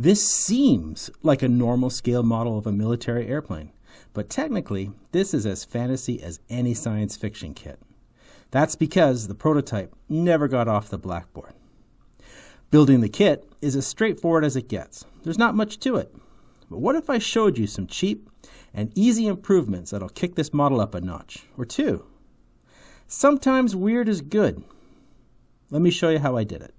This seems like a normal scale model of a military airplane, but technically this is as fantasy as any science fiction kit. That's because the prototype never got off the blackboard. Building the kit is as straightforward as it gets. There's not much to it. But what if I showed you some cheap and easy improvements that'll kick this model up a notch, or two? Sometimes weird is good. Let me show you how I did it.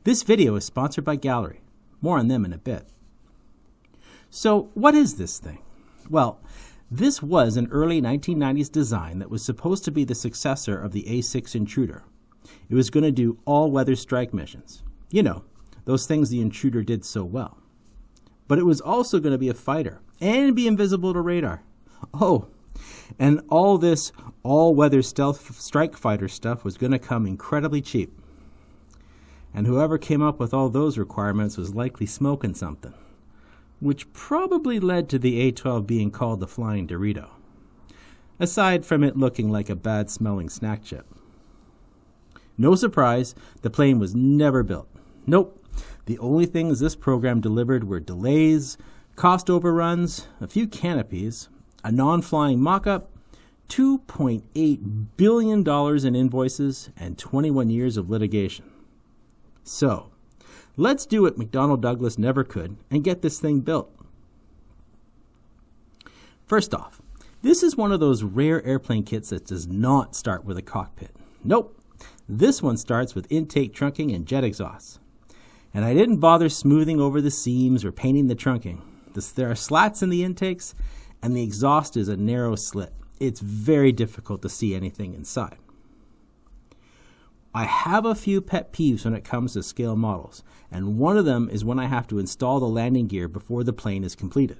This video is sponsored by Gallery. More on them in a bit. So, what is this thing? Well, this was an early 1990s design that was supposed to be the successor of the A6 Intruder. It was going to do all-weather strike missions. You know, those things the Intruder did so well. But it was also going to be a fighter and be invisible to radar. Oh, and all this all-weather stealth strike fighter stuff was going to come incredibly cheap. And whoever came up with all those requirements was likely smoking something, which probably led to the A-12 being called the Flying Dorito, aside from it looking like a bad-smelling snack chip. No surprise, the plane was never built. Nope, the only things this program delivered were delays, cost overruns, a few canopies, a non-flying mock-up, $2.8 billion in invoices, and 21 years of litigation. So, let's do what McDonnell Douglas never could and get this thing built. First off, this is one of those rare airplane kits that does not start with a cockpit. Nope, this one starts with intake trunking and jet exhausts. And I didn't bother smoothing over the seams or painting the trunking. There are slats in the intakes and the exhaust is a narrow slit. It's very difficult to see anything inside. I have a few pet peeves when it comes to scale models, and one of them is when I have to install the landing gear before the plane is completed.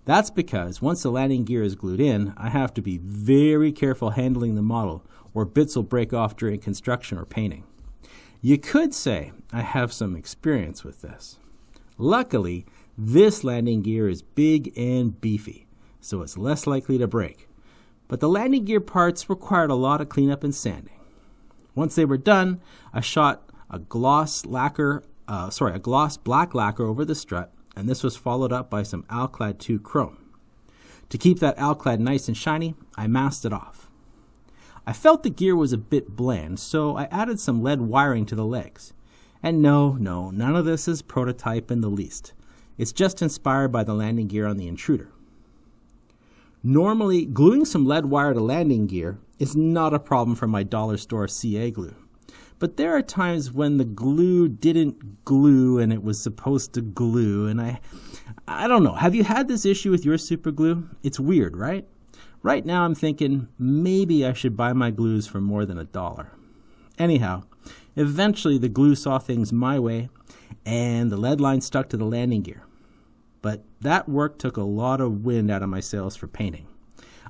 That's because once the landing gear is glued in, I have to be very careful handling the model, or bits will break off during construction or painting. You could say I have some experience with this. Luckily, this landing gear is big and beefy, so it's less likely to break. But the landing gear parts required a lot of cleanup and sanding. Once they were done, I shot a gloss black lacquer over the strut, and this was followed up by some Alclad 2 chrome. To keep that Alclad nice and shiny, I masked it off. I felt the gear was a bit bland, so I added some lead wiring to the legs. And no, none of this is prototype in the least. It's just inspired by the landing gear on the Intruder. Normally, gluing some lead wire to landing gear is not a problem for my dollar store CA glue. But there are times when the glue didn't glue and it was supposed to glue, and I don't know. Have you had this issue with your super glue? It's weird, right? Right now I'm thinking maybe I should buy my glues for more than $1. Anyhow, eventually the glue saw things my way and the lead line stuck to the landing gear. But that work took a lot of wind out of my sails for painting.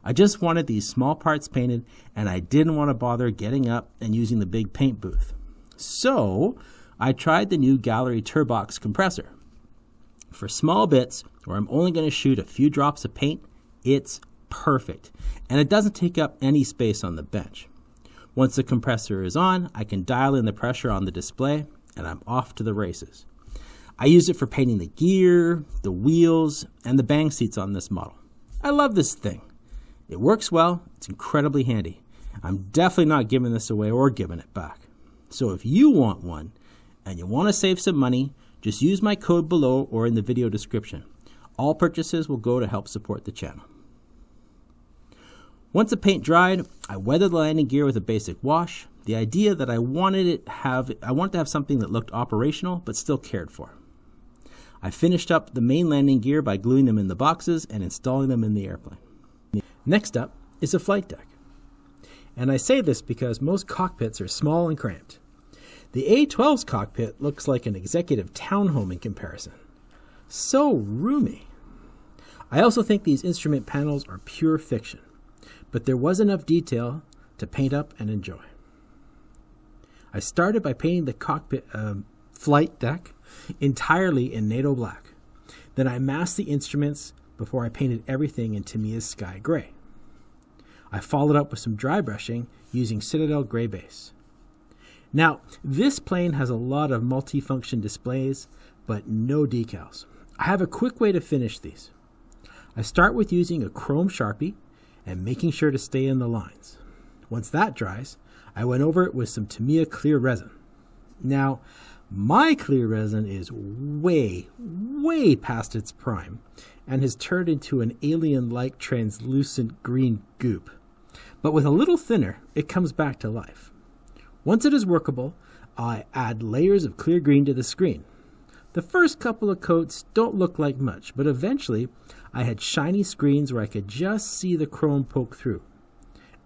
I just wanted these small parts painted, and I didn't want to bother getting up and using the big paint booth. So I tried the new Gallery TURBOX compressor. For small bits where I'm only going to shoot a few drops of paint, it's perfect, and it doesn't take up any space on the bench. Once the compressor is on, I can dial in the pressure on the display, and I'm off to the races. I use it for painting the gear, the wheels, and the bang seats on this model. I love this thing. It works well, it's incredibly handy. I'm definitely not giving this away or giving it back. So if you want one, and you want to save some money, just use my code below or in the video description. All purchases will go to help support the channel. Once the paint dried, I weathered the landing gear with a basic wash. The idea that I wanted to have something that looked operational but still cared for. I finished up the main landing gear by gluing them in the boxes and installing them in the airplane. Next up is a flight deck. And I say this because most cockpits are small and cramped. The A-12's cockpit looks like an executive townhome in comparison. So roomy. I also think these instrument panels are pure fiction, but there was enough detail to paint up and enjoy. I started by painting the cockpit flight deck entirely in Nato Black. Then I masked the instruments before I painted everything in Tamiya's sky gray. I followed up with some dry brushing using Citadel Gray Base. Now, this plane has a lot of multifunction displays, but no decals. I have a quick way to finish these. I start with using a chrome Sharpie and making sure to stay in the lines. Once that dries, I went over it with some Tamiya clear resin. Now, my clear resin is way past its prime and has turned into an alien-like translucent green goop. But with a little thinner, it comes back to life. Once it is workable, I add layers of clear green to the screen. The first couple of coats don't look like much, but eventually I had shiny screens where I could just see the chrome poke through.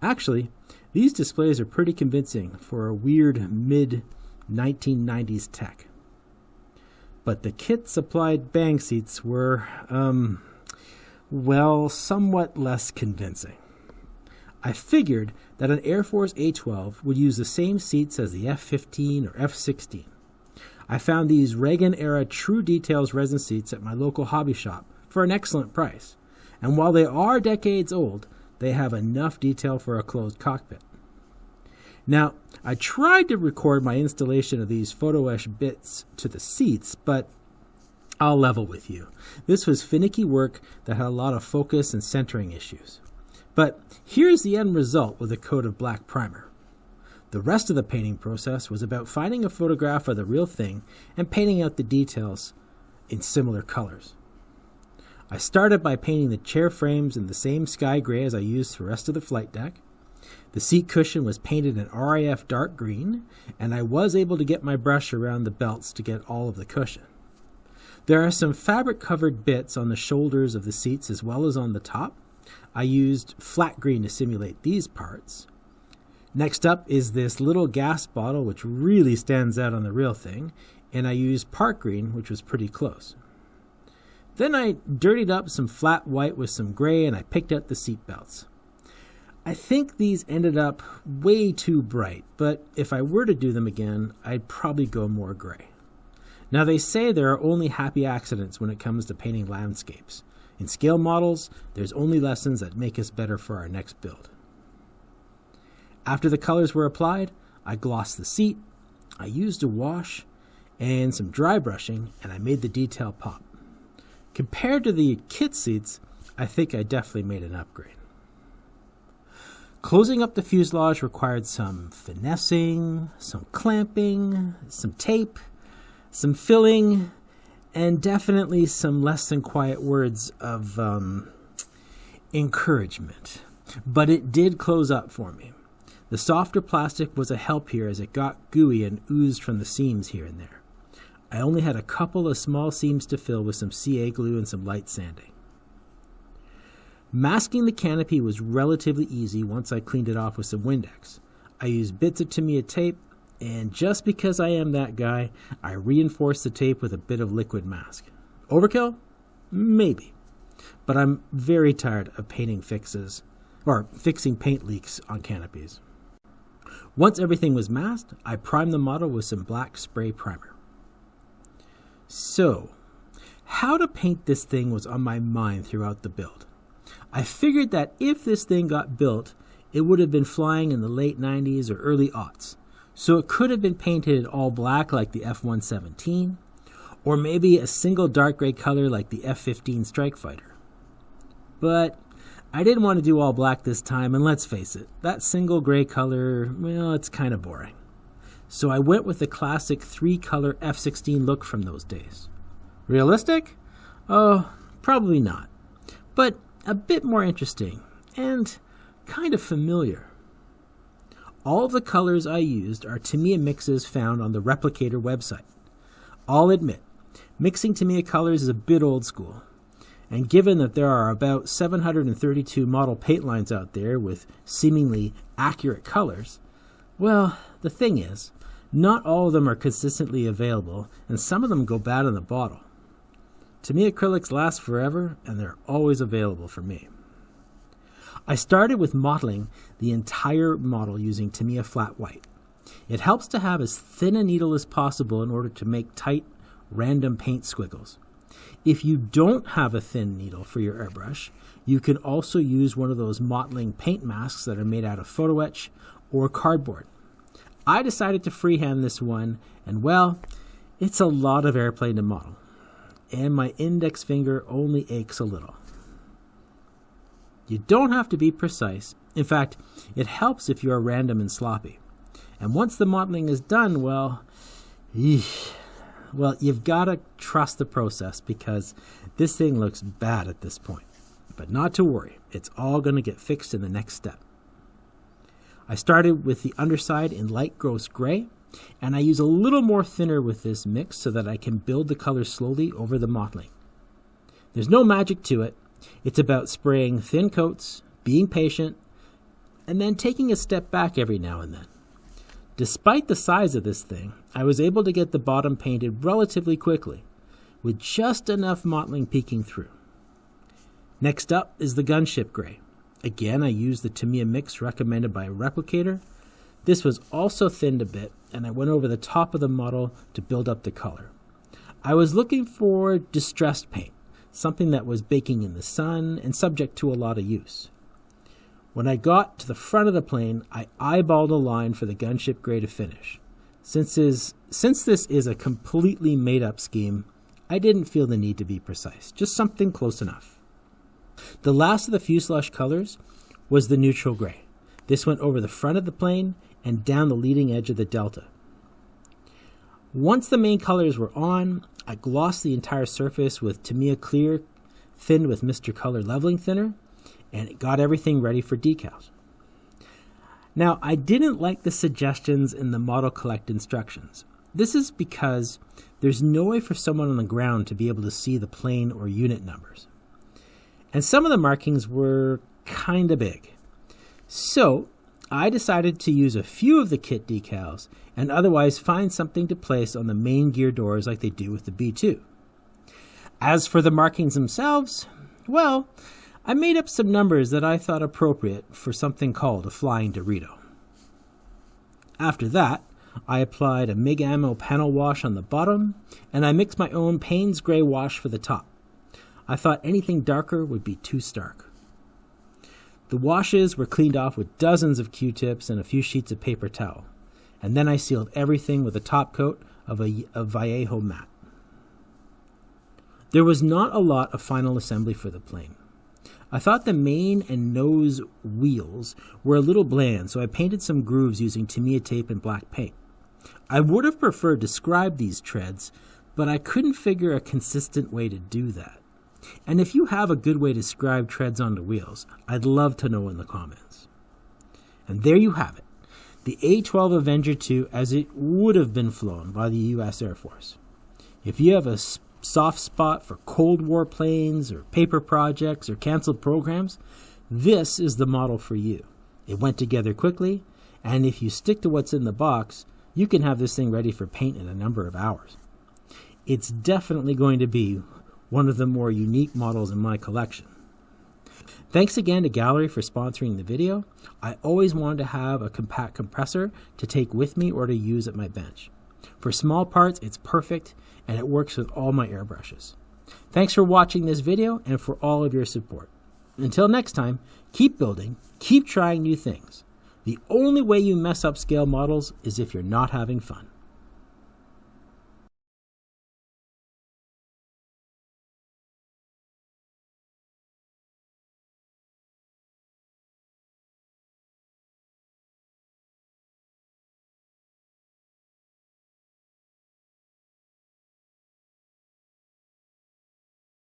Actually, these displays are pretty convincing for a weird mid-1990s tech. But the kit-supplied bang seats were, somewhat less convincing. I figured that an Air Force A-12 would use the same seats as the F-15 or F-16. I found these Reagan-era True Details resin seats at my local hobby shop for an excellent price. And while they are decades old, they have enough detail for a closed cockpit. Now, I tried to record my installation of these photo etch bits to the seats, but I'll level with you. This was finicky work that had a lot of focus and centering issues. But here's the end result with a coat of black primer. The rest of the painting process was about finding a photograph of the real thing and painting out the details in similar colors. I started by painting the chair frames in the same sky gray as I used for the rest of the flight deck. The seat cushion was painted in RAF dark green, and I was able to get my brush around the belts to get all of the cushion. There are some fabric-covered bits on the shoulders of the seats as well as on the top. I used flat green to simulate these parts. Next up is this little gas bottle, which really stands out on the real thing, and I used park green, which was pretty close. Then I dirtied up some flat white with some gray, and I picked out the seat belts. I think these ended up way too bright, but if I were to do them again, I'd probably go more gray. Now, they say there are only happy accidents when it comes to painting landscapes. In scale models, there's only lessons that make us better for our next build. After the colors were applied, I glossed the seat, I used a wash and some dry brushing, and I made the detail pop. Compared to the kit seats, I think I definitely made an upgrade. Closing up the fuselage required some finessing, some clamping, some tape, some filling, and definitely some less than quiet words of encouragement. But it did close up for me. The softer plastic was a help here as it got gooey and oozed from the seams here and there. I only had a couple of small seams to fill with some CA glue and some light sanding. Masking the canopy was relatively easy once I cleaned it off with some Windex. I used bits of Tamiya tape, and just because I am that guy, I reinforced the tape with a bit of liquid mask. Overkill? Maybe. But I'm very tired of fixing paint leaks on canopies. Once everything was masked, I primed the model with some black spray primer. So, how to paint this thing was on my mind throughout the build. I figured that if this thing got built, it would have been flying in the late 90s or early aughts. So it could have been painted all black like the F-117, or maybe a single dark gray color like the F-15 Strike Fighter. But I didn't want to do all black this time, and let's face it, that single gray color, well, it's kind of boring. So I went with the classic 3-color F-16 look from those days. Realistic? Oh, probably not. But a bit more interesting, and kind of familiar. All of the colors I used are Tamiya mixes found on the Replicator website. I'll admit, mixing Tamiya colors is a bit old school. And given that there are about 732 model paint lines out there with seemingly accurate colors, well, the thing is, not all of them are consistently available, and some of them go bad in the bottle. Tamiya acrylics last forever, and they're always available for me. I started with mottling the entire model using Tamiya flat white. It helps to have as thin a needle as possible in order to make tight, random paint squiggles. If you don't have a thin needle for your airbrush, you can also use one of those mottling paint masks that are made out of photo etch or cardboard. I decided to freehand this one, and well, it's a lot of airplane to model, and my index finger only aches a little. You don't have to be precise. In fact, it helps if you are random and sloppy. And once the mottling is done, well, you've got to trust the process, because this thing looks bad at this point. But not to worry, it's all going to get fixed in the next step. I started with the underside in light gross gray, and I use a little more thinner with this mix so that I can build the color slowly over the mottling. There's no magic to it. It's about spraying thin coats, being patient, and then taking a step back every now and then. Despite the size of this thing, I was able to get the bottom painted relatively quickly, with just enough mottling peeking through. Next up is the Gunship gray. Again, I used the Tamiya mix recommended by a replicator. This was also thinned a bit, and I went over the top of the model to build up the color. I was looking for distressed paint, something that was baking in the sun and subject to a lot of use. When I got to the front of the plane, I eyeballed a line for the Gunship gray to finish. Since this is a completely made-up scheme, I didn't feel the need to be precise, just something close enough. The last of the fuselage colors was the neutral gray. This went over the front of the plane and down the leading edge of the delta. Once the main colors were on, I glossed the entire surface with Tamiya Clear thinned with Mr. Color leveling thinner, and it got everything ready for decals. Now, I didn't like the suggestions in the model collect instructions. This is because there's no way for someone on the ground to be able to see the plane or unit numbers. And some of the markings were kind of big. So I decided to use a few of the kit decals and otherwise find something to place on the main gear doors like they do with the B-2. As for the markings themselves, well, I made up some numbers that I thought appropriate for something called a flying Dorito. After that, I applied a MIG ammo panel wash on the bottom, and I mixed my own Payne's gray wash for the top. I thought anything darker would be too stark. The washes were cleaned off with dozens of Q-tips and a few sheets of paper towel, and then I sealed everything with a top coat of a Vallejo matte. There was not a lot of final assembly for the plane. I thought the main and nose wheels were a little bland, so I painted some grooves using Tamiya tape and black paint. I would have preferred to scribe these treads, but I couldn't figure a consistent way to do that. And if you have a good way to scribe treads onto wheels, I'd love to know in the comments. And there you have it, the A-12 Avenger 2 as it would have been flown by the U.S. Air Force. If you have a soft spot for Cold War planes or paper projects or canceled programs, this is the model for you. It went together quickly, and if you stick to what's in the box, you can have this thing ready for paint in a number of hours. It's definitely going to be one of the more unique models in my collection. Thanks again to Gallery for sponsoring the video. I always wanted to have a compact compressor to take with me or to use at my bench. For small parts, it's perfect, and it works with all my airbrushes. Thanks for watching this video and for all of your support. Until next time, keep building, keep trying new things. The only way you mess up scale models is if you're not having fun.